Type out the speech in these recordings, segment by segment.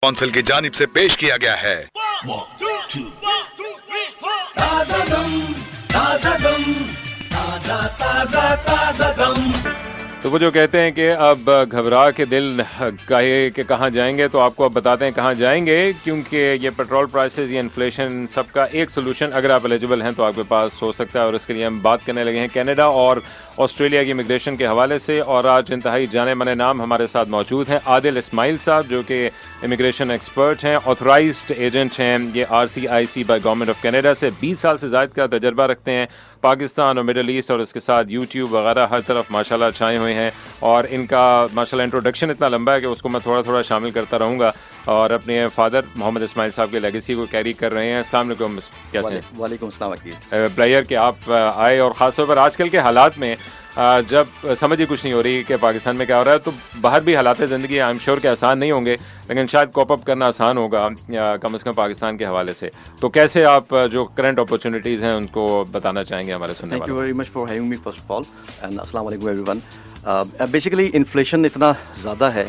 Council की जानिब से पेश किया गया है। तो वो जो कहते हैं कि अब घबरा के दिल कहे कि कहाँ जाएंगे, तो आपको अब बताते हैं कहाँ जाएंगे, क्योंकि ये पेट्रोल प्राइसेस, ये इन्फ्लेशन, सबका एक सोल्यूशन अगर आप एलिजिबल हैं तो आपके पास हो सकता है। और इसके लिए हम बात करने लगे हैं कनाडा और ऑस्ट्रेलिया की इमिग्रेशन के हवाले से। और आज इंतहाई जाने माने नाम हमारे साथ मौजूद हैं। आदिल इस्माइल साहब जो कि इमिग्रेशन एक्सपर्ट हैं, ऑथराइज्ड एजेंट हैं, ये RCIC by government of Canada से 20 साल से ज़ायद का तजर्बा रखते हैं पाकिस्तान और मिडल ईस्ट, और इसके साथ यूट्यूब वगैरह हर तरफ माशाल्लाह छाए हुए हैं। और इनका माशाल्लाह इंट्रोडक्शन इतना लंबा है कि उसको मैं थोड़ा थोड़ा शामिल करता रहूँगा। और अपने फादर मोहम्मद इस्माइल साहब के लेगेसी को कैरी कर रहे हैं। अस्सलाम वालेकुम, कैसे हैं? वालेकुम अस्सलाम। प्लेयर कि आप आए, और ख़ास तौर पर आजकल के हालात में जब समझ ही कुछ नहीं हो रही कि पाकिस्तान में क्या हो रहा है, तो बाहर भी हालात ज़िंदगी आई एम श्योर के आसान नहीं होंगे, लेकिन शायद कॉप अप करना आसान होगा कम से कम पाकिस्तान के हवाले से। तो कैसे आप जो करंट अपॉर्चुनिटीज़ हैं उनको बताना चाहेंगे हमारे सुनने वालों को? Thank you very much for having me first of all, and अस्सलाम वालेकुम एवरीवन। बेसिकली इन्फ्लेशन इतना ज़्यादा है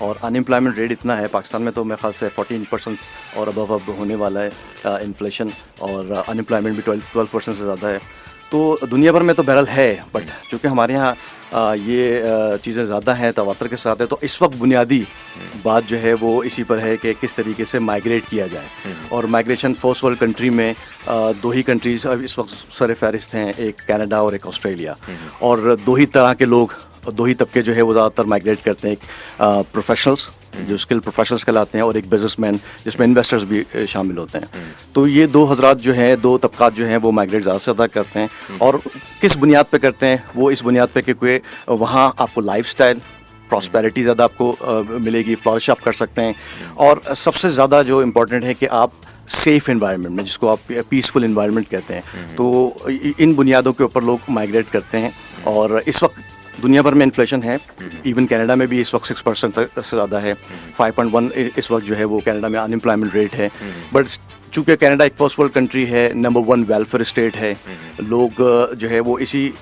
और अनएम्प्लॉयमेंट रेट इतना है पाकिस्तान में, तो मेरे ख्याल से 14% और अबव अब होने वाला है इन्फ्लेशन, और अनएम्प्लॉयमेंट भी 12% से ज़्यादा है। तो दुनिया भर में तो बहरहाल है, बट चूँकि हमारे यहाँ ये चीज़ें ज़्यादा हैं, तवातर के साथ है, तो इस वक्त बुनियादी बात जो है वो इसी पर है कि किस तरीके से माइग्रेट किया जाए। और माइग्रेशन फर्स्ट वर्ल्ड कंट्री में दो ही कंट्रीज़ अब इस वक्त सर फहरिस्त हैं, एक कनाडा और एक ऑस्ट्रेलिया। और दो ही तरह के लोग, दो ही तबके जो है वो ज़्यादातर माइग्रेट करते हैं, एक प्रोफेशनल्स जो स्किल प्रोफेशनल्स कहलाते हैं, और एक बिजनेसमैन जिसमें इन्वेस्टर्स भी शामिल होते हैं। तो ये दो हजरात जो हैं, दो तबकात जो हैं, वो माइग्रेट ज़्यादा से ज़्यादा करते हैं। और किस बुनियाद पे करते हैं? वो इस बुनियाद पे कि वहाँ आपको लाइफस्टाइल प्रॉस्पेरिटी ज़्यादा आपको मिलेगी, फ्लरिश आप कर सकते हैं। और सबसे ज़्यादा जो इम्पोर्टेंट है कि आप सेफ़ इन्वायरमेंट में, जिसको आप पीसफुल इन्वायरमेंट कहते हैं, तो इन बुनियादों के ऊपर लोग माइग्रेट करते हैं। और इस वक्त दुनिया भर में इन्फ्लेशन है, इवन कनाडा में भी इस वक्त 6% से ज़्यादा है। 5.1 इस वक्त जो है वो कनाडा में अनएम्प्लॉयमेंट रेट है। बट चूँकि कनाडा एक फर्स्ट वर्ल्ड कंट्री है, नंबर 1 वेलफेयर स्टेट है, लोग जो है वो इसी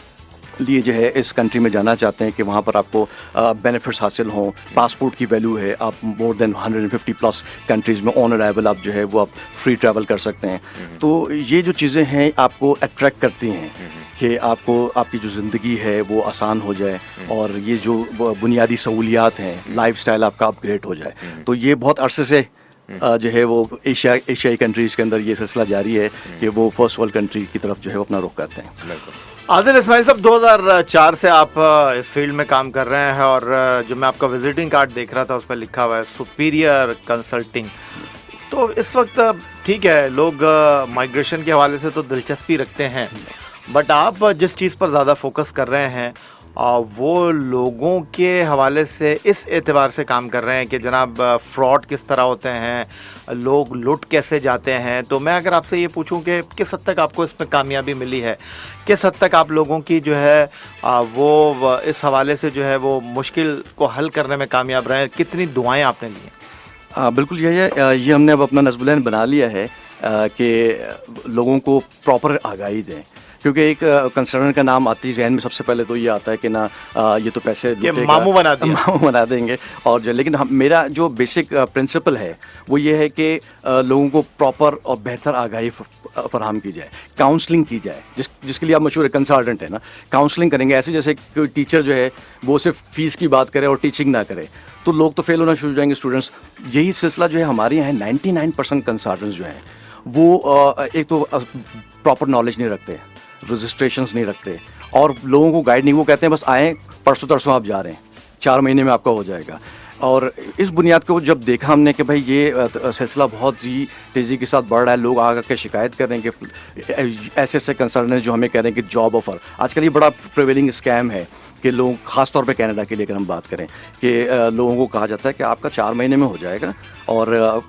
लिए जो है इस कंट्री में जाना चाहते हैं कि वहाँ पर आपको बेनिफिट्स हासिल हों। पासपोर्ट की वैल्यू है, आप मोर देन 150 प्लस कंट्रीज़ में ऑन अराइवल आप जो है वो आप फ्री ट्रैवल कर सकते हैं। तो ये जो चीज़ें हैं आपको अट्रैक्ट करती हैं कि आपको आपकी जो ज़िंदगी है वो आसान हो जाए, और ये जो बुनियादी सहूलियात हैं, लाइफस्टाइल आपका अपग्रेड हो जाए। तो ये बहुत अरसे से जो है वो एशियाई कंट्रीज़ के अंदर ये सिलसिला जारी है कि वो फर्स्ट वर्ल्ड कंट्री की तरफ जो है वो अपना रुख करते हैं। आदिल इस्माइल साहब, 2004 से आप इस फील्ड में काम कर रहे हैं, और जो मैं आपका विजिटिंग कार्ड देख रहा था उस पर लिखा हुआ है सुपीरियर कंसल्टिंग। तो इस वक्त ठीक है, लोग माइग्रेशन के हवाले से तो दिलचस्पी रखते हैं, बट आप जिस चीज़ पर ज़्यादा फोकस कर रहे हैं वो लोगों के हवाले से इस एतबार से काम कर रहे हैं कि जनाब फ्रॉड किस तरह होते हैं, लोग लुट कैसे जाते हैं। तो मैं अगर आपसे ये पूछूं कि किस हद तक आपको इसमें कामयाबी मिली है, किस हद तक आप लोगों की जो है वो इस हवाले से जो है वो मुश्किल को हल करने में कामयाब रहे, कितनी दुआएं आपने ली हैं? बिल्कुल ये हमने अब अपना नज़्म बना लिया है कि लोगों को प्रॉपर आगाही दें, क्योंकि एक कंसर्न का नाम आती है जहन में, सबसे पहले तो ये आता है कि ना ये तो पैसे मामू बना देंगे। और लेकिन मेरा जो बेसिक प्रिंसिपल है वो ये है कि लोगों को प्रॉपर और बेहतर आगाही फराहम की जाए, काउंसलिंग की जाए, जिसके लिए आप मशहूर कंसल्टेंट है ना, काउंसलिंग करेंगे। ऐसे जैसे कोई टीचर जो है वो सिर्फ फीस की बात करे और टीचिंग ना करे तो लोग तो फेल होना शुरू हो जाएंगे स्टूडेंट्स। यही सिलसिला जो है हमारे यहाँ 99% कंसल्टेंट्स जो हैं वो एक तो प्रॉपर नॉलेज नहीं रखते, रजिस्ट्रेशंस नहीं रखते, और लोगों को गाइड नहीं, वो कहते हैं बस आएँ परसों तरसों आप जा रहे हैं, 4 महीने में आपका हो जाएगा। और इस बुनियाद को जब देखा हमने कि भाई ये सिलसिला बहुत ही तेज़ी के साथ बढ़ रहा है, लोग आकर शिकायत कर रहे हैं कि ऐसे कंसल्टेंट जो हमें कह रहे हैं कि जॉब ऑफ़र, आजकल ये बड़ा प्रिवेलिंग स्कैम है कि लोग, ख़ास तौर पे कनाडा के लिए अगर हम बात करें, कि लोगों को कहा जाता है कि आपका 4 महीने में हो जाएगा और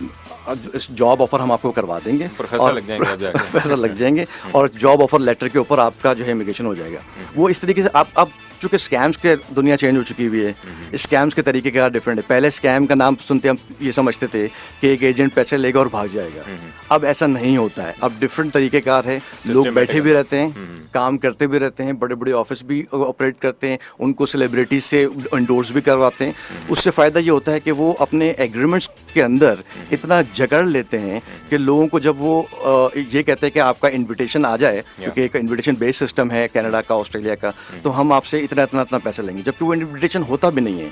इस जॉब ऑफ़र हम आपको करवा देंगे, प्रोफेसर लग जाएंगे और जॉब ऑफ़र लेटर के ऊपर आपका जो है इमिग्रेशन हो जाएगा। वो इस तरीके से आप चूंकि स्कैम्स के दुनिया चेंज हो चुकी हुई है, स्कैम्स के तरीके क्या डिफरेंट है। पहले स्कैम का नाम सुनते हम ये समझते थे कि एक एजेंट पैसे लेगा और भाग जाएगा, अब ऐसा नहीं होता है। अब डिफरेंट तरीक़ेकार है, लोग बैठे भी रहते हैं, काम करते भी रहते हैं, बड़े बड़े ऑफिस भी ऑपरेट करते हैं, उनको सेलिब्रिटीज से इंडोर्स भी करवाते हैं। उससे फ़ायदा ये होता है कि वो अपने एग्रीमेंट्स के अंदर इतना जकड़ लेते हैं कि लोगों को जब वो ये कहते हैं कि आपका इन्विटेशन आ जाए, क्योंकि एक इन्विटेशन बेस्ड सिस्टम है कनाडा का, ऑस्ट्रेलिया का, तो हम आपसे इतना इतना इतना पैसा लेंगे, जबकि वो इन्विटेशन होता भी नहीं है।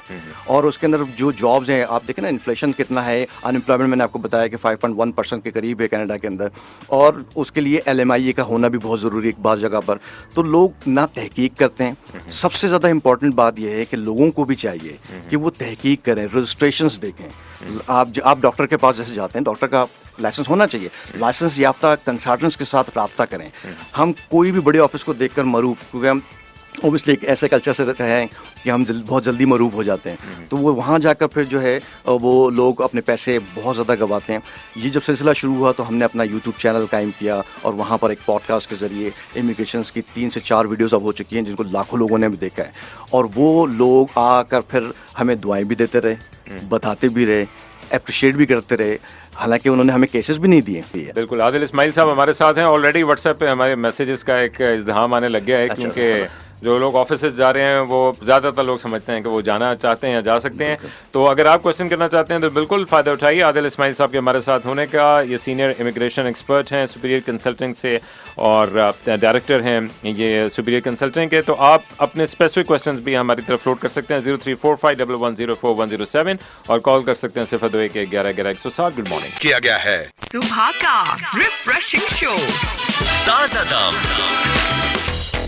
और उसके अंदर जो जॉब्स हैं, आप देखें ना इन्फ्लेशन कितना है, अनएम्प्लॉयमेंट मैंने आपको बताया कि 5.1% के करीब है कनाडा के अंदर, और उसके लिए LMIA का होना भी बहुत ज़रूरी है बाज़ जगह पर। तो लोग ना तहकीक करते हैं। सबसे ज़्यादा इंपॉर्टेंट बात यह है कि लोगों को भी चाहिए कि वो तहकीक करें, रजिस्ट्रेशंस देखें। आप डॉक्टर के पास जैसे जाते हैं, डॉक्टर का लाइसेंस होना चाहिए, लाइसेंस याफ्ता कंसल्टेंट्स के साथ रब्ता करें। हम कोई भी बड़े ऑफिस को देखकर मरूब, क्योंकि हम ओबियसली एक ऐसे कल्चर से हैं कि हम बहुत जल्दी मरूब हो जाते हैं, तो वो वहाँ जाकर फिर जो है वो लोग अपने पैसे बहुत ज़्यादा गंवाते हैं। ये जब सिलसिला शुरू हुआ तो हमने अपना यूट्यूब चैनल कायम किया, और वहाँ पर एक पॉडकास्ट के ज़रिए इमिग्रेशन की 3 से 4 वीडियोज़ अब हो चुकी हैं, जिनको लाखों लोगों ने भी देखा है। और वो लोग आकर फिर हमें दुआएं भी देते रहे, बताते भी रहे, अप्रिशिएट भी करते रहे, हालांकि उन्होंने हमें केसेस भी नहीं दिए। बिल्कुल, आदिल इस्माइल साहब हमारे साथ हैं। ऑलरेडी व्हाट्सएप पे हमारे मैसेजेस का एक इज़्दिहाम आने लग गया है, क्योंकि जो लोग ऑफिस जा रहे हैं वो ज़्यादातर लोग समझते हैं कि वो जाना चाहते हैं या जा सकते हैं। तो अगर आप क्वेश्चन करना चाहते हैं तो बिल्कुल फ़ायदा उठाइए आदिल इस्माइल साहब के हमारे साथ होने का। ये सीनियर इमिग्रेशन एक्सपर्ट हैं सुपीरियर कंसल्टिंग से, और डायरेक्टर हैं ये सुपीरियर कंसल्टिंग के। तो आप अपने स्पेसिफिक क्वेश्चंस भी हमारी तरफ फ्लोट कर सकते हैं 0345110410 और कॉल कर सकते हैं 0211111 गुड मॉर्निंग किया गया है। सुबह का रिफ्रेशिंग शो, ताज़ा दाम।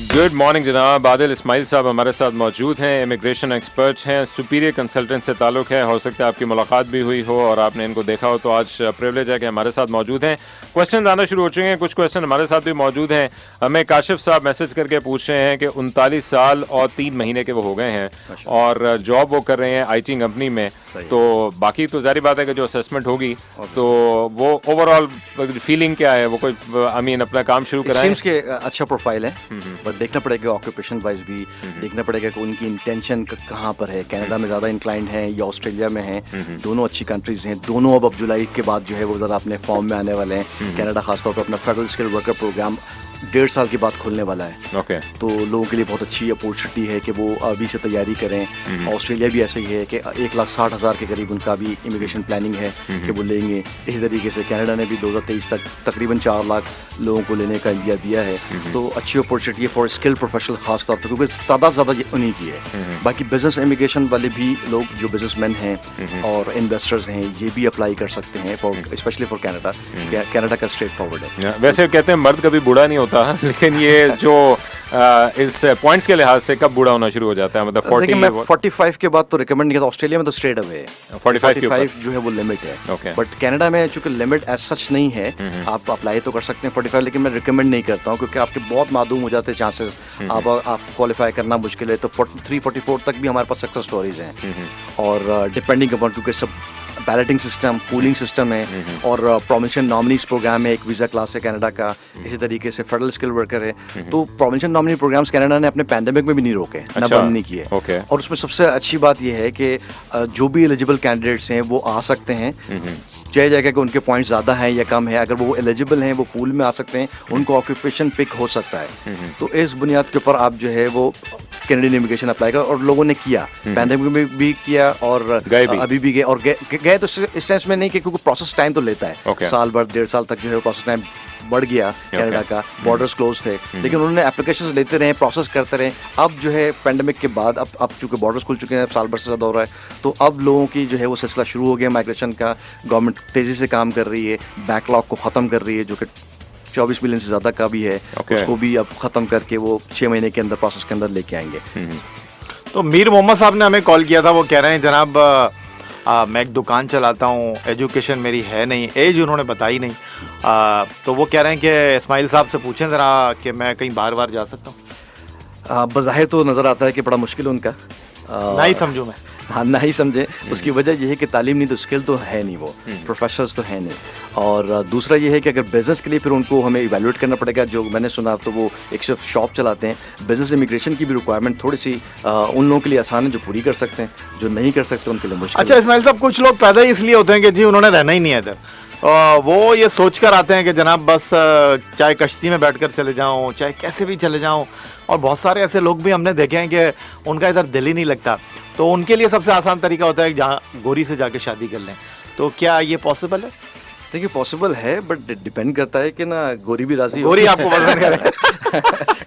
गुड मॉर्निंग जनाब, आदिल इस्माइल साहब हमारे साथ मौजूद हैं, इमिग्रेशन एक्सपर्ट हैं, सुपीरियर कंसल्टेंट से ताल्लुक़ है। हो सकता है आपकी मुलाकात भी हुई हो और आपने इनको देखा हो, तो आज प्रिविलेज है कि हमारे साथ मौजूद हैं। क्वेश्चन आना शुरू हो चुके हैं, कुछ क्वेश्चन हमारे साथ भी मौजूद हैं। हमें काशिफ साहब मैसेज करके पूछ रहे हैं कि 39 साल और 3 महीने के वो हो गए हैं और जॉब वो कर रहे हैं IT कंपनी में। तो बाकी तो जारी बात है कि जो असेसमेंट होगी तो वो ओवरऑल फीलिंग क्या है, वो कोई अपना काम शुरू कराएं? के अच्छा प्रोफाइल है, बट देखना पड़ेगा ऑक्यूपेशन वाइज भी देखना पड़ेगा कि उनकी इंटेंशन कहाँ पर है, कनाडा में ज़्यादा इंक्लाइंड है या ऑस्ट्रेलिया में है। दोनों अच्छी कंट्रीज़ हैं, दोनों अब जुलाई के बाद जो है वो ज़रा अपने फॉर्म में आने वाले हैं। कनाडा खासतौर पर अपना फेडरल स्किल वर्कर प्रोग्राम 1.5 साल के बाद खुलने वाला है। तो लोगों के लिए बहुत अच्छी अपॉर्चुनिटी है कि वो अभी से तैयारी करें। ऑस्ट्रेलिया भी ऐसा ही है कि 1,60,000 के करीब उनका भी इमिग्रेशन प्लानिंग है कि वो लेंगे। इसी तरीके से कनाडा ने भी 2023 तक तकरीबन 4 लाख लोगों को लेने का इंडिया दिया है। तो अच्छी अपॉर्चुनिटी है फॉर स्किल प्रोफेशनल खास तौर पर, क्योंकि तादाद ज़्यादा उन्हीं की है। बाकी बिजनेस इमिग्रेशन वाले भी लोग जो बिजनेसमैन हैं और इन्वेस्टर्स हैं ये भी अप्लाई कर सकते हैं for specially for Canada. Canada का स्ट्रेट फॉरवर्ड है। वैसे कहते हैं मर्द कभी बूढ़ा नहीं होता, लेकिन ये जो इस पॉइंट्स के लिहाज से कब बूढ़ा होना शुरू हो जाता है, मतलब 45 के बाद तो रिकमेंड नहीं करता। ऑस्ट्रेलिया में तो स्ट्रेट अवे है 45 जो है वो लिमिट है। बट कनाडा में चूंकि लिमिट एज सच नहीं है, आप अप्लाई तो कर सकते हैं 45, लेकिन मैं रिकमेंड नहीं करता हूँ क्योंकि आपके बहुत मालूम हो जाते हैं चांसेस, आप क्वालिफाई करना मुश्किल है। तो 43-44 तक भी हमारे पास सक्सेस स्टोरीज हैं, और डिपेंडिंग अपॉन क्योंकि सब बैलेटिंग सिस्टम, पूलिंग सिस्टम है, और प्रोविंशियल नॉमिनीज प्रोग्राम है, एक वीज़ा क्लास है कनाडा का। इसी तरीके से फेडरल स्किल वर्कर है। तो प्रोविंशियल नॉमिनी प्रोग्राम्स कनाडा ने अपने पैंडेमिक में भी नहीं रोके, ना बंद नहीं किए। और उसमें सबसे अच्छी बात यह है कि जो भी एलिजिबल कैंडिडेट्स हैं वो आ सकते हैं, चाहे जाएगा कि उनके पॉइंट्स ज़्यादा हैं या कम है, अगर वो एलिजिबल हैं वो पूल में आ सकते हैं, उनको ऑक्यूपेशन पिक हो सकता है। तो इस बुनियाद के ऊपर आप जो है वो कैनेडियन इमिग्रेशन अप्लाई कर, और लोगों ने किया, पैंडेमिक में भी किया और अभी भी गए, और गए तो इस सेंस में नहीं कि क्योंकि प्रोसेस टाइम तो लेता है। साल भर 1.5 साल तक जो है प्रोसेस टाइम बढ़ गया कनाडा का, बॉर्डर्स क्लोज थे, लेकिन उन्होंने एप्लीकेशंस लेते रहे, प्रोसेस करते रहे। अब जो है पैंडेमिक के बाद अब चूंकि बॉर्डर्स खुल चुके हैं, साल भर से ज़्यादा हो रहा है, तो अब लोगों की जो है वो सिलसिला शुरू हो गया माइग्रेशन का। गवर्नमेंट तेज़ी से काम कर रही है, बैकलॉग को ख़त्म कर रही है जो कि 24 मिलियन से ज़्यादा का भी है, उसको भी अब ख़त्म करके वो 6 महीने के अंदर प्रोसेस के अंदर लेके आएंगे। तो मीर मोहम्मद साहब ने हमें कॉल किया था, वो कह रहे हैं जनाब मैं एक दुकान चलाता हूँ, एजुकेशन मेरी है नहीं, एज उन्होंने बताई नहीं। तो वो कह रहे हैं कि इस्माइल साहब से पूछें ज़रा कि मैं कहीं बार बार जा सकता हूँ। बज़ाहिर तो नज़र आता है कि बड़ा मुश्किल उनका, नहीं समझूँ मैं। हाँ ना ही समझें, उसकी वजह ये है कि तालीम नहीं तो स्किल तो है नहीं, वो प्रोफेशनल्स तो है नहीं। और दूसरा ये है कि अगर बिज़नेस के लिए फिर उनको हमें इवैल्यूएट करना पड़ेगा। जो मैंने सुना तो वो एक सिर्फ शॉप चलाते हैं, बिज़नेस इमिग्रेशन की भी रिक्वायरमेंट थोड़ी सी उन लोगों के लिए आसान है जो पूरी कर सकते हैं, जो नहीं कर सकते उनके लिए मुश्किल। अच्छा इस्माइल साहब, कुछ लोग पैदा ही इसलिए होते हैं कि जी उन्होंने रहना ही नहीं है इधर, वो ये सोच कर आते हैं कि जनाब बस चाहे कश्ती में बैठकर चले जाऊं, चाहे कैसे भी चले जाऊं। और बहुत सारे ऐसे लोग भी हमने देखे हैं कि उनका इधर दिल ही नहीं लगता, तो उनके लिए सबसे आसान तरीका होता है कि जहाँ गोरी से जाके शादी कर लें। तो क्या ये पॉसिबल है? देखिए पॉसिबल है, बट डिपेंड करता है कि ना गोरी भी राजी हो, गोरी आपको पसंद करे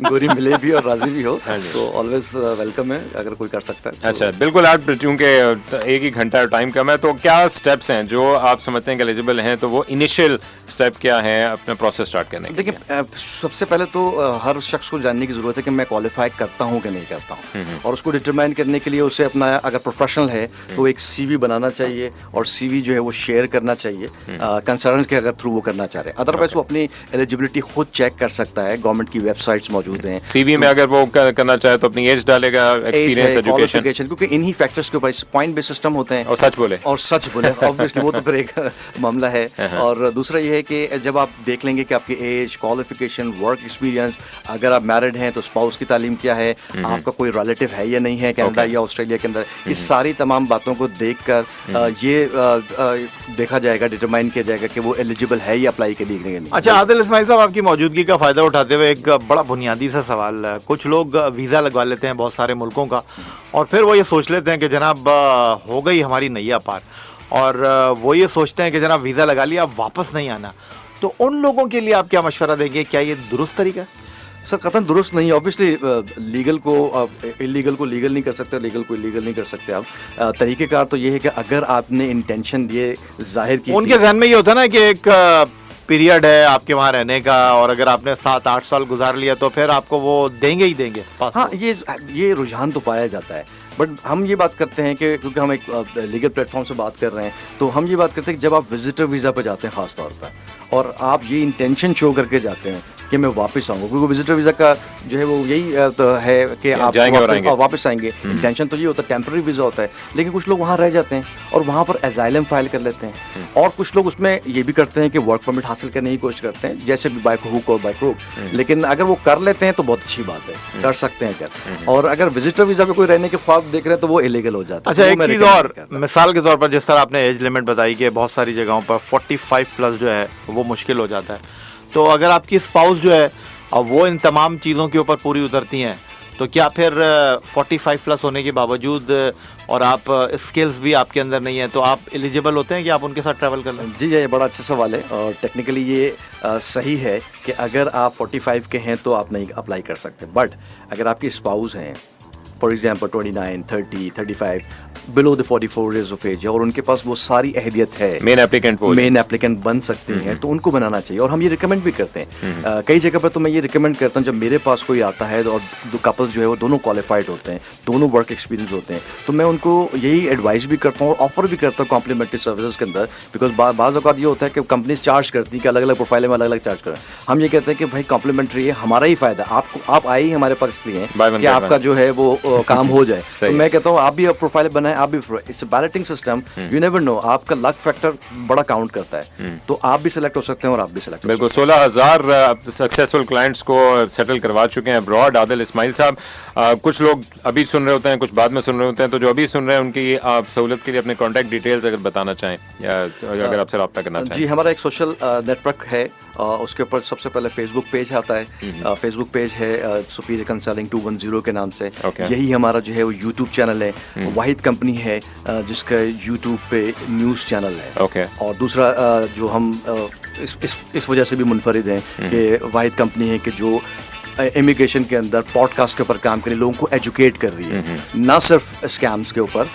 गोरी मिले भी और राजी भी हो तो ऑलवेज वेलकम है अगर कोई कर सकता है। अच्छा बिल्कुल। आप चूंकि एक ही घंटा टाइम कम है, तो क्या स्टेप्स हैं जो आप समझते हैं कि एलिजिबल हैं, तो वो इनिशियल स्टेप क्या है अपना प्रोसेस स्टार्ट करने के? देखिए सबसे पहले तो हर शख्स को जानने की ज़रूरत है कि मैं क्वालिफाई करता हूँ कि नहीं करता हूँ, और उसको डिटरमाइन करने के लिए उसे अपना, अगर प्रोफेशनल है तो एक CV बनाना चाहिए, और CV जो है वो शेयर करना चाहिए कंसर्न्स के अगर थ्रू वो करना चाह रहे हैं। अदरवाइज वो अपनी एलिजिबिलिटी खुद चेक कर सकता है, गवर्नमेंट की वेबसाइट्स मौजूद हैं। CV में अगर वो करना चाहे तो अपनी एज डालेगा, एक्सपीरियंस, एजुकेशन, क्योंकि इन्हीं फैक्टर्स के ऊपर पॉइंट बेस्ड सिस्टम होते हैं। और सच बोले ऑब्वियसली वो तो फिर एक मामला है। और दूसरा ये है कि जब आप देख लेंगे कि आपकी एज, क्वालिफिकेशन, वर्क एक्सपीरियंस, अगर आप मैरिड हैं तो स्पाउस की तालीम क्या है, आपका कोई रिलेटिव है या नहीं है कनाडा या ऑस्ट्रेलिया के अंदर, इस सारी तमाम बातों को देखकर ये देखा जाएगा, डिटरमाइन किया जाएगा कि वो एलिजिबल है या अप्लाई के लिए नहीं। अच्छा आदिल इस्माइल साहब, आपकी मौजूदगी का फ़ायदा उठाते हुए एक बड़ा बुनियादी सा सवाल है। कुछ लोग वीज़ा लगवा लेते हैं बहुत सारे मुल्कों का, और फिर वो ये सोच लेते हैं कि जनाब हो गई हमारी नैया पार, और वो ये सोचते हैं कि जनाब वीज़ा लगा लिया अब वापस नहीं आना। तो उन लोगों के लिए आप क्या मशवरा देंगे? क्या ये दुरुस्त तरीका है? सर कतन दुरुस्त नहीं। ऑब्वियसली लीगल को इलीगल को लीगल नहीं कर सकते, लीगल को इलीगल नहीं कर सकते आप। तरीक़ेकार तो ये है कि अगर आपने इंटेंशन ये जाहिर की, उनके जहन में ये होता है ना कि एक पीरियड है आपके वहाँ रहने का, और अगर आपने 7-8 साल गुजार लिया तो फिर आपको वो देंगे ही देंगे। हाँ ये रुझान तो पाया जाता है, बट हम ये बात करते हैं कि क्योंकि हम एक लीगल प्लेटफॉर्म से बात कर रहे हैं, तो हम ये बात करते हैं कि जब आप विजिटर वीज़ा पे जाते हैं ख़ास तौर पर, और आप ये इंटेंशन शो करके जाते हैं कि मैं वापस आऊँगा, क्योंकि विजिटर वीज़ा का जो है वो यही तो है कि आप वापस आएंगे। इंटेंशन तो ये होता है, टेम्पररी वीज़ा होता है, लेकिन कुछ लोग वहाँ रह जाते हैं और वहाँ पर एजाइलम फाइल कर लेते हैं, और कुछ लोग उसमें ये भी करते हैं कि वर्क परमिट हासिल करने की कोशिश करते हैं, जैसे भी बाय हुक और बाय क्रूक। लेकिन अगर वो कर लेते हैं तो बहुत अच्छी बात है, कर सकते हैं अगर। और अगर विजिटर वीज़ा पे कोई रहने के ख्वाब देख रहे हैं तो वो इलीगल हो जाता है। अच्छा एक चीज़ और, मिसाल के तौर पर जिस तरह आपने एज लिमिट बताई कि बहुत सारी जगहों पर 45+ जो है वो मुश्किल हो जाता है, तो अगर आपकी स्पाउस जो है और वो इन तमाम चीज़ों के ऊपर पूरी उतरती हैं, तो क्या फिर 45+ होने के बावजूद और आप स्किल्स भी आपके अंदर नहीं है, तो आप एलिजिबल होते हैं कि आप उनके साथ ट्रैवल कर लें? जी ये बड़ा अच्छा सवाल है, और टेक्निकली ये सही है कि अगर आप 45 के हैं तो आप नहीं अप्लाई कर सकते, बट अगर आपकी स्पाउस हैं for example 29, 30, 35 below the 44 years of age है, और उनके पास वो सारी अहलियत है, मेन एप्लीकेंट बन सकते हैं, तो उनको बनाना चाहिए। और हम ये रिकमेंड भी करते हैं कई जगह पर, तो मैं ये रिकमेंड करता हूँ जब मेरे पास कोई आता है और दो कपल्स जो है वो दोनों क्वालिफाइड होते हैं, दोनों वर्क एक्सपीरियंस होते हैं, तो मैं उनको यही एडवाइस भी करता हूँ और ऑफर भी करता हूँ कॉम्प्लीमेंट्री सर्विसेज के अंदर। बिकॉज बाज़ औक़ात ये होता है कि कंपनीज चार्ज करती हैं कि अलग अलग प्रोफाइल में अलग अलग चार्ज करें। हम ये कहते हैं कि भाई कॉम्प्लीमेंट्री है, हमारा ही फ़ायदा, आपको आप आए ही हमारे पास इसलिए कि आपका जो है वो काम हो जाए। तो मैं कहता हूँ आप भी प्रोफाइल बनाएं, आप भी, it's balloting system, you never know, आपका लक फैक्टर बड़ा काउंट करता है, तो आप भी सिलेक्ट हो सकते हैं और आप भी सिलेक्ट। बिल्कुल 16,000 सक्सेसफुल क्लाइंट्स को सेटल करवा चुके हैं अब्रॉड आदिल इस्माइल साहब। कुछ लोग अभी सुन रहे होते हैं, कुछ बाद में सुन रहे होते हैं, तो जो अभी सुन रहे हैं उनकी आप सहूलत के लिए अपने कॉन्टैक्ट डिटेल्स अगर बताना चाहें या अगर आपसे रब्ता करना चाहें। जी हमारा एक सोशल नेटवर्क है, उसके ऊपर सबसे पहले फेसबुक पेज आता है, फेसबुक पेज है सुपीरियर कंसल्टिंग 210 के नाम से। यही हमारा जो है वो यूट्यूब चैनल है, वाहिद कंपनी है जिसका यूट्यूब पे न्यूज़ चैनल है। और दूसरा जो हम इस वजह से भी मुनफरिद हैं कि वाहिद कंपनी है कि जो इमिग्रेशन के अंदर पॉडकास्ट के ऊपर काम कर रही है, लोगों को एजुकेट कर रही है, ना सिर्फ स्कैम्स के ऊपर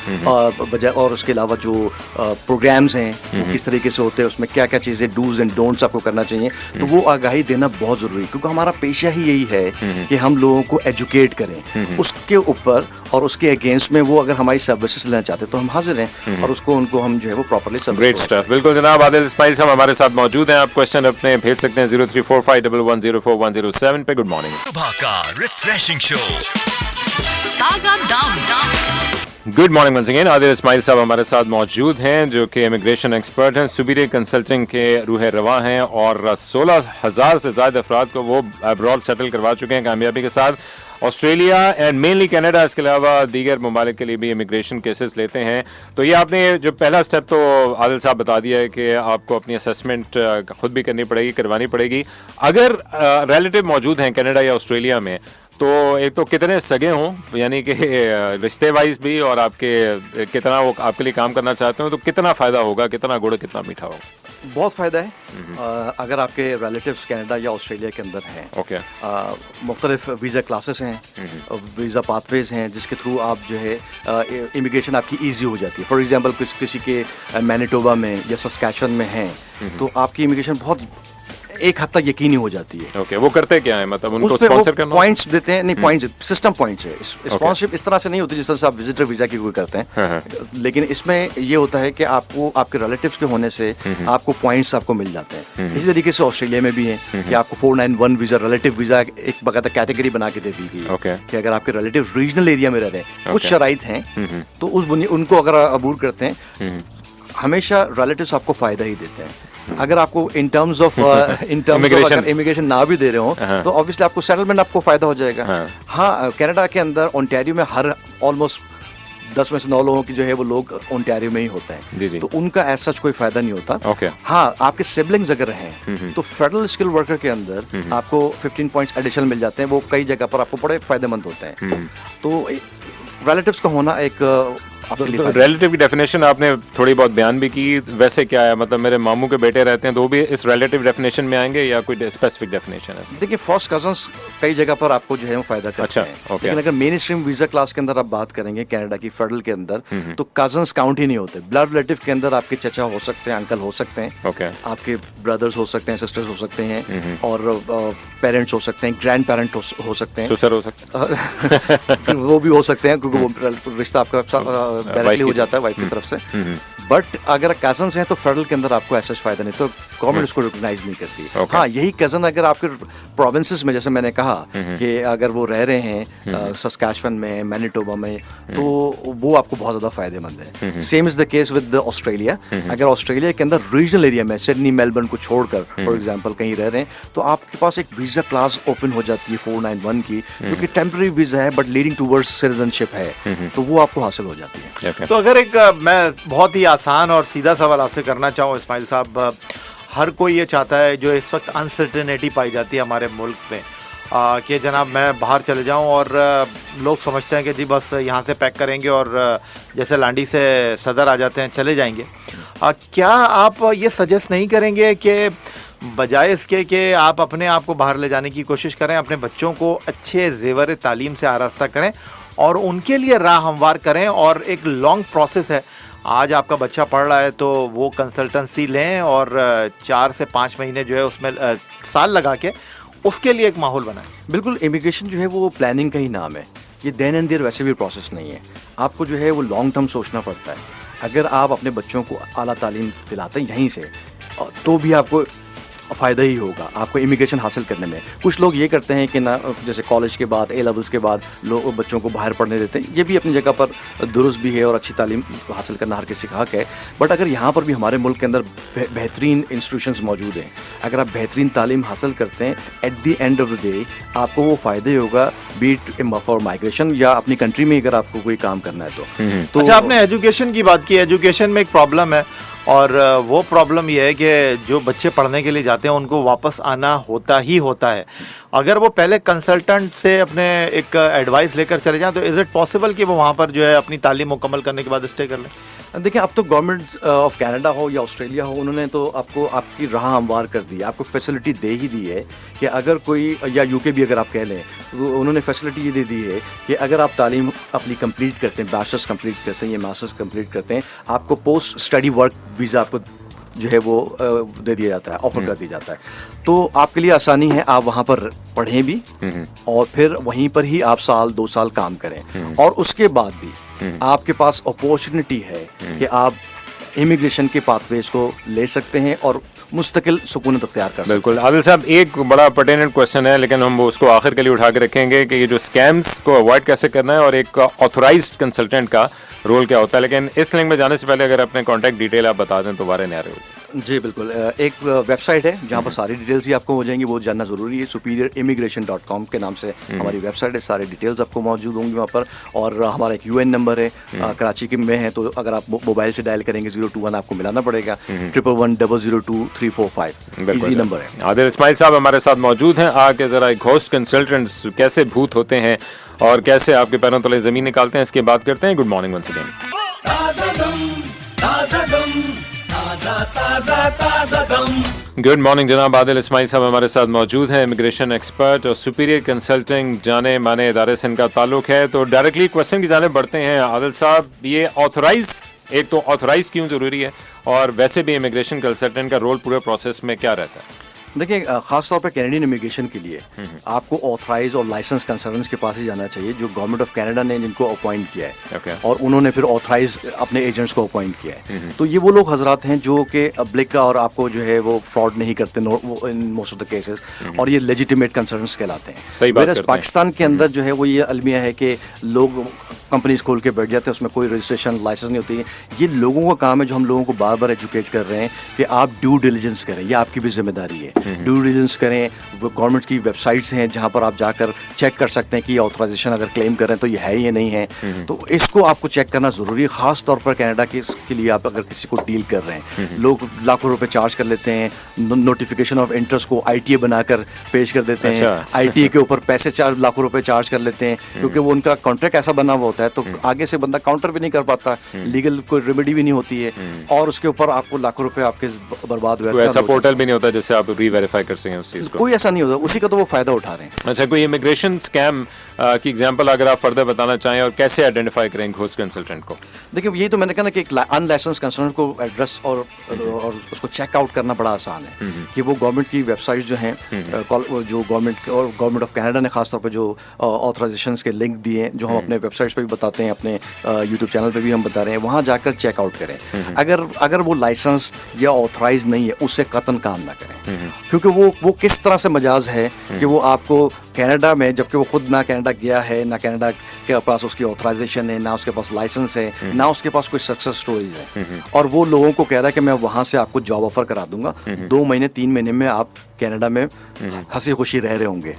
बजाय, और उसके अलावा जो प्रोग्राम्स हैं वो किस तरीके से होते हैं, उसमें क्या क्या चीज़ें डूज एंड डोंट्स आपको करना चाहिए, तो वो आगाही देना बहुत ज़रूरी है, क्योंकि हमारा पेशा ही यही है कि हम लोगों को एजुकेट करें उसके ऊपर, और उसके अगेंस्ट में वो अगर हमारी सर्विसेज लेना चाहते हैं तो हम हाजिर हैं, और उसको उनको हम जो है वो प्रॉपर्ली सर्विस। Great stuff. बिल्कुल जनाब, आदिल इस्माइल साहब हमारे साथ मौजूद हैं। आप क्वेश्चन अपने भेज सकते हैं 03451104 पे। Good morning. सुबह का रिफ्रेशिंग शो। ताजा दाम। Good morning once again. Adil Ismail साहब हमारे साथ मौजूद हैं जो कि इमिग्रेशन एक्सपर्ट हैं, सुपीरियर कंसल्टिंग के रूह रवा हैं और 16,000 से ज़्यादा अफराद को वो अब्रॉड सेटल करवा चुके हैं कामयाबी के साथ। ऑस्ट्रेलिया एंड मेनली कनाडा, इसके अलावा दीगर ममालिक के लिए भी इमिग्रेशन केसेस लेते हैं। तो ये आपने जो पहला स्टेप तो आदिल साहब बता दिया है कि आपको अपनी असेसमेंट खुद भी करनी पड़ेगी, करवानी पड़ेगी। अगर रिलेटिव मौजूद हैं कनाडा या ऑस्ट्रेलिया में, तो एक तो कितने सगे हों, यानी कि रिश्ते वाइज भी, और आपके कितना वो आपके लिए काम करना चाहते हो, तो कितना फ़ायदा होगा, कितना गुड़ कितना मीठा होगा? बहुत फ़ायदा है अगर आपके रिलेटिव्स कनाडा या ऑस्ट्रेलिया के अंदर हैं। ओके। मुख्तलिफ वीज़ा क्लासेस हैं, वीज़ा पाथवेज हैं जिसके थ्रू आप जो है इमिग्रेशन आपकी ईजी हो जाती है। फॉर एग्जांपल किसी के मैनिटोबा में या सस्कैचुअन में हैं तो आपकी इमिग्रेशन बहुत एक हद तक यकीनी हो जाती है। ओके, वो करते क्या है, मतलब उनको स्पॉन्सर करना? पॉइंट्स देते हैं, नहीं पॉइंट्स सिस्टम पॉइंट्स है। स्पॉन्सरशिप इस तरह से नहीं होती जिस तरह से आप विजिटर वीजा की कोई करते हैं, लेकिन इसमें ये होता है कि आपको आपके रिलेटिव्स के होने से आपको पॉइंट्स आपको मिल जाते हैं। इसी तरीके से ऑस्ट्रेलिया में भी है कि आपको 491 वीजा, रिलेटिव वीजा एक बकायदा कैटेगरी बना के दे दी गई कि अगर आपके रिलेटिव रीजनल एरिया में रह रहे हैं, कुछ शराइत हैं तो उनको अगर अबूर करते हैं, हमेशा रिलेटिव्स आपको फायदा ही देते हैं। अगर आपको इन टर्म्स ऑफ इमिग्रेशन ना भी दे रहे हो तो ऑब्वियसली आपको सेटलमेंट आपको फायदा हो जाएगा। हाँ, कनाडा के अंदर ओंटारियो में हर ऑलमोस्ट 10 में से 9 लोगों की जो है वो लोग ओंटारियो में ही होते हैं, तो उनका ऐसा कोई फायदा नहीं होता। हाँ, आपके सिबलिंग्स अगर हैं तो फेडरल स्किल वर्कर के अंदर आपको 15 पॉइंट्स एडिशनल मिल जाते हैं, वो कई जगह पर आपको बड़े फायदेमंद होते हैं। तो रिलेटिव्स का होना एक रिलेटिव की डेफिनेशन आपने थोड़ी बहुत बयान भी की, वैसे क्या है, मतलब मेरे मामू के बेटे रहते हैं तो वो भी इस रिलेटिव डेफिनेशन में आएंगे या कोई स्पेसिफिक डेफिनेशन है? देखिए, फर्स्ट कजन्स कई जगह पर आपको जो है वो फायदा करते हैं। लेकिन अगर मेन स्ट्रीम वीजा क्लास के अंदर आप बात करेंगे कनाडा की फेडरल के अंदर, तो कजन्स काउंट ही नहीं होते। ब्लड रिलेटिव के अंदर आपके चचा हो सकते हैं, अंकल हो सकते हैं, आपके ब्रदर्स हो सकते हैं, सिस्टर्स हो सकते हैं, और पेरेंट्स हो सकते हैं, ग्रैंड पेरेंट हो सकते हैं, ससुर हो सकते हैं वो भी हो सकते हैं क्योंकि वो रिश्ता आपका डायरेक्टली हो जाता है वाइफ की तरफ से। बट अगर कजन्स हैं तो फेडरल के अंदर आपको ऐसा फायदा नहीं, तो गवर्नमेंट उसको रिकॉग्नाइज नहीं करती। हाँ, यही कजन अगर आपके प्रोविंसेस में, जैसे मैंने कहा कि अगर वो रह रहे हैं सस्कैचुअन में, मैनिटोबा में, तो वो आपको बहुत ज़्यादा फायदेमंद है। Same is the case with Australia. अगर ऑस्ट्रेलिया के अंदर रीजनल एरिया में सिडनी, मेलबर्न को छोड़कर फॉर एग्जाम्पल कहीं रह रहे हैं, तो आपके पास एक वीज़ा क्लास ओपन हो जाती है 491 की, जो कि टेम्पररी वीज़ा है बट लीडिंग टूवर्ड्स सिटीजनशिप है, तो वो आपको हासिल हो जाती है। तो अगर एक मैं बहुत ही आसान और सीधा सवाल आपसे करना चाहूँ इस्माइल साहब, हर कोई ये चाहता है, जो इस वक्त अनसर्टेनिटी पाई जाती है हमारे मुल्क में, कि जनाब मैं बाहर चले जाऊं, और लोग समझते हैं कि जी बस यहाँ से पैक करेंगे और जैसे लांडी से सदर आ जाते हैं चले जाएंगे। क्या आप ये सजेस्ट नहीं करेंगे कि बजाय इसके कि आप अपने आप को बाहर ले जाने की कोशिश करें, अपने बच्चों को अच्छे ज़ेवर तालीम से आरास्ता करें और उनके लिए राह हमवार करें? और एक लॉन्ग प्रोसेस है, आज आपका बच्चा पढ़ रहा है तो वो कंसल्टेंसी लें और 4 से 5 महीने जो है उसमें साल लगा के उसके लिए एक माहौल बनाएं। बिल्कुल, इमिग्रेशन जो है वो प्लानिंग का ही नाम है, ये देन एंड देयर वैसे भी प्रोसेस नहीं है। आपको जो है वो लॉन्ग टर्म सोचना पड़ता है। अगर आप अपने बच्चों को आला तालीम दिलाते हैं यहीं से, तो भी आपको फ़ायदा ही होगा आपको इमिग्रेशन हासिल करने में। कुछ लोग ये करते हैं कि ना, जैसे कॉलेज के बाद, ए लेवल्स के बाद लोग बच्चों को बाहर पढ़ने देते हैं, ये भी अपनी जगह पर दुरुस्त भी है और अच्छी तालीम हासिल करना हर किसी का हक है। बट अगर यहाँ पर भी हमारे मुल्क के अंदर बेहतरीन इंस्टीट्यूशंस मौजूद हैं, अगर आप बेहतरीन तालीम हासिल करते हैं, at the end of the day आपको वो फ़ायदा ही होगा, बी इट फॉर माइग्रेशन या अपनी कंट्री में अगर आपको कोई काम करना है तो। अच्छा, आपने एजुकेशन की बात की। एजुकेशन में एक प्रॉब्लम है, और वो प्रॉब्लम ये है कि जो बच्चे पढ़ने के लिए जाते हैं उनको वापस आना होता ही होता है। अगर वो पहले कंसल्टेंट से अपने एक एडवाइस लेकर चले जाएं तो इज़ इट पॉसिबल कि वो वहाँ पर जो है अपनी तालीम मुकम्मल करने के बाद स्टे कर लें? देखिए, अब तो गवर्नमेंट ऑफ कनाडा हो या ऑस्ट्रेलिया हो, उन्होंने तो आपको आपकी राह हमवार कर दी है, आपको फैसिलिटी दे ही दी है कि अगर कोई, या यूके भी अगर आप कह लें, तो उन्होंने फैसिलिटी ये दे दी है कि अगर आप तालीम अपनी कंप्लीट करते हैं, बैचलर्स कंप्लीट करते हैं या मास्टर्स कंप्लीट करते हैं, आपको पोस्ट स्टडी वर्क वीज़ा आपको जो है वो दे दिया जाता है, ऑफर कर दिया जाता है। तो आपके लिए आसानी है, आप वहाँ पर पढ़ें भी और फिर वहीं पर ही आप 1-2 साल काम करें, और उसके बाद भी आपके पास अपॉर्चुनिटी है कि आप इमिग्रेशन के पाथवेज को ले सकते हैं और मुस्तकिल सुकूनत अख्तियार कर सकते बिल्कुल। आदिल साहब, एक बड़ा पर्टिनेंट क्वेश्चन है, लेकिन हम उसको आखिर के लिए उठा के रखेंगे कि ये जो स्कैम्स को अवॉइड कैसे करना है और एक ऑथोराइज्ड कंसल्टेंट का रोल क्या होता है। लेकिन इस लिंक में जाने से पहले अगर अपने कॉन्टैक्ट डिटेल आप बता दें तो बारे न्यारे हो जाए। जी बिल्कुल। एक वेबसाइट है जहाँ पर सारी डिटेल्स ही आपको हो जाएंगी, वो जानना ज़रूरी है। superiorimmigration.com के नाम से हमारी वेबसाइट है, सारे डिटेल्स आपको मौजूद होंगी वहाँ पर। और हमारा एक UN नंबर है, कराची के में है, तो अगर आप मोबाइल से डायल करेंगे 021 आपको मिलाना पड़ेगा, 111002345 इजी नंबर है। आदिल इस्माइल साहब हमारे साथ मौजूद हैं। आके ज़रा एक होस्ट कंसल्टेंट्स कैसे भूत होते हैं और कैसे आपके पैरों तले ज़मीन निकालते हैं, इसकी बात करते हैं। Good morning once again. Good morning जनाब। आदिल इस्माइल साहब हमारे साथ मौजूद हैं, इमिग्रेशन एक्सपर्ट और सुपीरियर कंसल्टिंग जाने माने इदारे से इनका ताल्लुक है। तो डायरेक्टली क्वेश्चन की जानिब बढ़ते हैं। आदिल साहब, ये ऑथराइज, एक तो ऑथराइज क्यों ज़रूरी है और वैसे भी इमिग्रेशन कंसल्टेंट का रोल पूरे प्रोसेस में क्या रहता है? देखिए, खास तौर पर कैनेडियन इमिग्रेशन के लिए आपको ऑथराइज और लाइसेंस कंसल्टेंट्स के पास ही जाना चाहिए, जो गवर्नमेंट ऑफ कनाडा ने जिनको अपॉइंट किया है और उन्होंने फिर ऑथराइज अपने एजेंट्स को अपॉइंट किया है। तो ये वो लोग हजरात हैं जो कि ब्लिक और आपको जो है वो फ्रॉड नहीं करते in most of the cases, और ये लेजिटिमेट कंसल्टेंट्स कहलाते हैं। सही बात करते हैं। पाकिस्तान के अंदर जो है वो ये अलमिया है कि लोग कंपनीज खोल के बैठ जाते हैं, उसमें कोई रजिस्ट्रेशन लाइसेंस नहीं होती है। ये लोगों का काम है, जो हम लोगों को बार बार एजुकेट कर रहे हैं कि आप ड्यू डिलिजेंस करें, ये आपकी भी जिम्मेदारी है। ड्यू डिलिजेंस करें, वो गवर्नमेंट की वेबसाइट्स हैं जहाँ पर आप जाकर चेक कर सकते हैं कि ऑथराइजेशन अगर क्लेम कर रहे हैं तो ये है या नहीं है। तो इसको आपको चेक करना ज़रूरी है, ख़ास तौर पर कनाडा के लिए। आप अगर किसी को डील कर रहे हैं, लोग लाखों रुपए चार्ज कर लेते हैं, नोटिफिकेशन ऑफ इंटरेस्ट को ITA बनाकर पेश कर देते हैं। ITA के ऊपर पैसे लाखों रुपए चार्ज कर लेते हैं, क्योंकि वो उनका कॉन्ट्रैक्ट ऐसा बना हुआ होता है, तो आगे से बंदा काउंटर भी नहीं कर पाता, लीगल कोई रेमेडी भी नहीं होती है, और उसके ऊपर आपको लाखों रुपए आपके बर्बाद हुए। ऐसा पोर्टल भी नहीं होता जिससे आप री-वेरीफाई कर सकें उस चीज़ को? कोई ऐसा नहीं होता, उसी का तो वो फायदा उठा रहे हैं। अच्छा, कोई इमिग्रेशन स्कैम की एग्जांपल अगर आप फर्दर बताना चाहें, और कैसे आइडेंटिफाई करें होस्ट कंसल्टेंट को? देखिए, यही तो मैंने कहा ना कि एक अनलाइसेंस कंसल्टेंट को एड्रेस और उसको चेक आउट करना बड़ा आसान है कि वो गवर्नमेंट की वेबसाइट जो हैं, जो गवर्नमेंट ऑफ कनाडा ने खासतौर पर जो ऑथराइजेशन के लिंक दिए हैं, जो हम अपने वेबसाइट्स पर भी बताते हैं, अपने यूट्यूब चैनल पे भी हम बता रहे हैं, वहाँ जाकर चेकआउट करें। अगर वो लाइसेंस या ऑथराइज नहीं है, उससे कतन काम ना करें, क्योंकि वो किस तरह से मजाज है कि वो आपको कनाडा में, जबकि वो खुद ना कनाडा गया है, ना कनाडा के पास उसकी ऑथराइजेशन है, ना उसके पास लाइसेंस है, ना उसके पास कोई सक्सेस स्टोरीज है, और वो लोगों को कह रहा है कि मैं वहाँ से आपको जॉब ऑफर करा दूंगा, 2 महीने 3 महीने में आप कनाडा में हंसी खुशी रह रहे होंगे।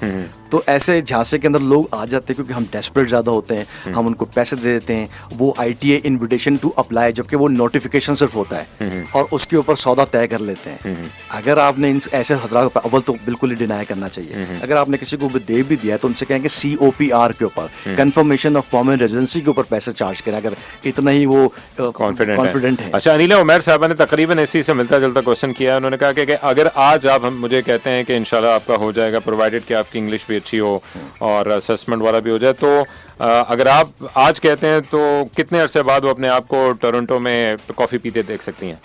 तो ऐसे झांसे के अंदर लोग आ जाते हैं, क्योंकि हम डेस्परेट ज़्यादा होते हैं, हम उनको पैसे दे देते हैं, वो ITA इन्विटेशन टू अप्लाई, जबकि वो नोटिफिकेशन सिर्फ होता है, और उसके ऊपर सौदा तय कर लेते हैं। अगर आपने इन ऐसे हज़रात अव्वल तो बिल्कुल ही डिनाई करना चाहिए। अगर आपने किसी को दे भी दिया है तो उनसे कहेंगे COPR के ऊपर, कंफर्मेशन ऑफ परमानेंट रेजिडेंसी के ऊपर पैसे चार्ज करें, अगर इतना ही वो कॉन्फिडेंट है। अच्छा, अनिला उमर साहब ने तकरीबन इसी से मिलता जुलता क्वेश्चन किया। उन्होंने कहा कि अगर आज आप हम मुझे कहते हैं कि इंशाल्लाह आपका हो जाएगा, प्रोवाइडेड कि आपकी इंग्लिश भी अच्छी हो और असेसमेंट वाला भी हो जाए, तो अगर आप आज कहते हैं तो कितने अरसे बाद वो अपने आप को टोरंटो में कॉफ़ी पीते देख सकती हैं?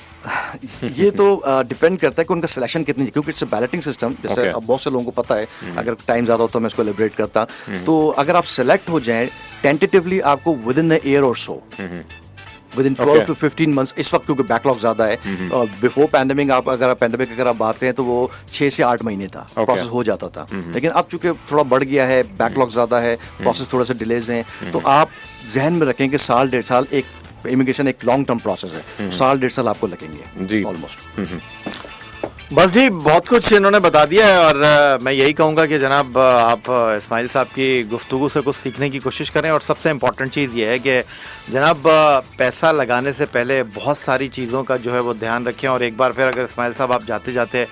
ये तो डिपेंड करता है कि उनका सिलेक्शन कितनी है, क्योंकि इट्स अ बैलेटिंग सिस्टम। जैसे अब बहुत से लोगों को पता है, अगर टाइम ज़्यादा हो तो मैं इसको एलिब्रेट करता। तो अगर आप सेलेक्ट हो जाएं टेंटेटिवली, आपको विद इन अ ईयर और सो, विद इन 12 to 15 months, इस वक्त क्योंकि बैकलॉग ज़्यादा है, बिफोर पैंडेमिक अगर आप बात करें तो वो 6 से 8 महीने था, प्रोसेस हो जाता था। लेकिन अब चूंकि थोड़ा बढ़ गया है, बैकलॉग ज़्यादा है, प्रोसेस थोड़ा सा डिलेज हैं, तो आप जहन में रखें कि 1.5 साल, एक इमिग्रेशन एक लॉन्ग टर्म प्रोसेस है, 1.5 साल आपको लगेंगे जी ऑलमोस्ट। बस जी, बहुत कुछ इन्होंने बता दिया है, और मैं यही कहूँगा कि जनाब आप इस्माइल साहब की गुफ्तगू से कुछ सीखने की कोशिश करें। और सबसे इम्पॉर्टेंट चीज़ ये है कि जनाब पैसा लगाने से पहले बहुत सारी चीज़ों का जो है वो ध्यान रखें। और एक बार फिर अगर इस्माइल साहब आप जाते जाते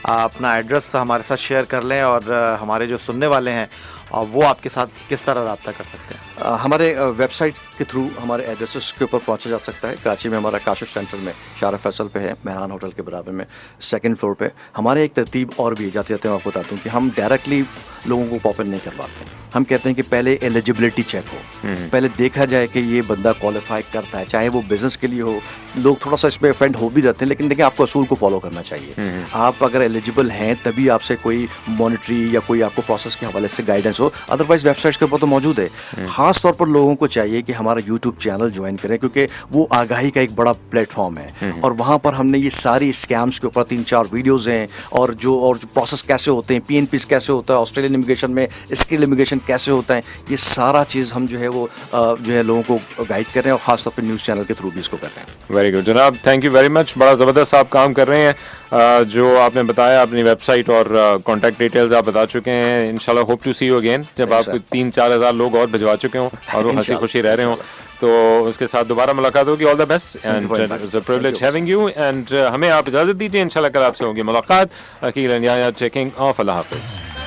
अपना एड्रेस हमारे साथ शेयर कर लें, और हमारे जो सुनने वाले हैं और वो आपके साथ किस तरह रब्ता कर सकते हैं? हमारे वेबसाइट के थ्रू हमारे एड्रेसेस के ऊपर पहुंचा जा सकता है। कराची में हमारा काशिफ सेंटर में शारा फैसल पे है, मेहरान होटल के बराबर में 2nd फ्लोर पे। हमारे एक तरतीब और भी जाते जाते मैं आपको बताता हूँ कि हम डायरेक्टली लोगों को पॉपअप नहीं करवाते। हम कहते हैं कि पहले एलिजिबिलिटी चेक हो, पहले देखा जाए कि ये बंदा क्वालिफाई करता है, चाहे वो बिजनेस के लिए हो। लोग थोड़ा सा इस पर ऑफेंड हो भी जाते हैं, लेकिन देखिए आपको असूल को फॉलो करना चाहिए। आप अगर एलिजिबल हैं तभी आपसे कोई मॉनिटरी या कोई आपको प्रोसेस के हवाले से गाइडेंस बिजनेस हो, अदरवाइज वेबसाइट्स के ऊपर तो मौजूद है. खास तौर पर लोगों को चाहिए कि हमारा यूट्यूब चैनल ज्वाइन करें, क्योंकि वो आगाही का एक बड़ा प्लेटफॉर्म है और वहाँ पर हमने ये सारी स्कैम्स के ऊपर 3-4 वीडियोज़ हैं और जो प्रोसेस कैसे होते हैं, PNPs कैसे होता है ऑस्ट्रेलियन इमिग्रेशन में, स्किल इमिग्रेशन कैसे होता है, ये सारा चीज़ हम जो है वो जो है लोगों को गाइड कर रहे हैं और ख़ास तौर पर न्यूज़ चैनल के थ्रू भी इसको कर रहे हैं. वेरी गुड जनाब, थैंक यू वेरी मच. बड़ा ज़बरदस्त आप काम कर रहे हैं. जो आपने बताया अपनी वेबसाइट और कॉन्टैक्ट डिटेल्स आप बता चुके हैं. इंशाल्लाह hope to see you again जब आप 3-4 हज़ार लोग और भिजवा चुके हों और वो हंसी खुशी रह रहे हों, तो उसके साथ दोबारा मुलाकात होगी. All the best and it's a privilege having you. And हमें आप इजाज़त दीजिए, इंशाल्लाह कल आपसे होगी मुलाकात. Aqeel and Yaya checking off. अल्लाह हाफिज़.